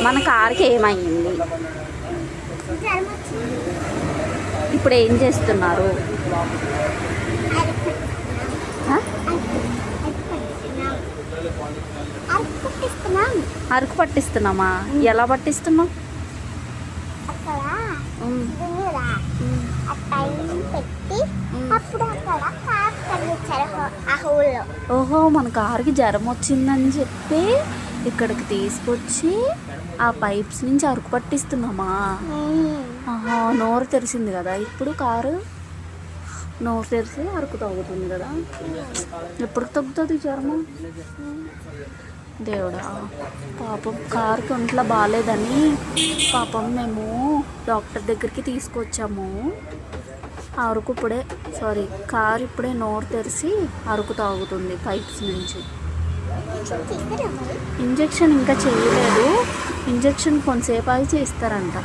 మన కార్కి ఏమైంది? ఇప్పుడు ఏం చేస్తున్నారు? అరకు పట్టిస్తున్నామా? ఎలా పట్టిస్తున్నాం? ఓహో, మన కారుకి జ్వరం వచ్చిందని చెప్పి ఇక్కడికి తీసుకొచ్చి ఆ పైప్స్ నుంచి అరకు పట్టిస్తున్నామా? ఆహా, నోరు తెరిచింది కదా ఇప్పుడు కారు. నోరు తెరిచి అరకు తగ్గుతుంది కదా. ఎప్పుడు తగ్గుతుంది జ్వరము? దేవుడా, పాపం కారుకి ఒంట్లో బాగాలేదని పాపం మేము డాక్టర్ దగ్గరికి తీసుకొచ్చాము. అరకు కారు ఇప్పుడే నోరు తెరిచి అరకు తాగుతుంది పైప్స్ నుంచి. ఇంజెక్షన్ ఇంకా చేయలేదు. ఇంజెక్షన్ కొంతసేపు ఆగి చేస్తారంట.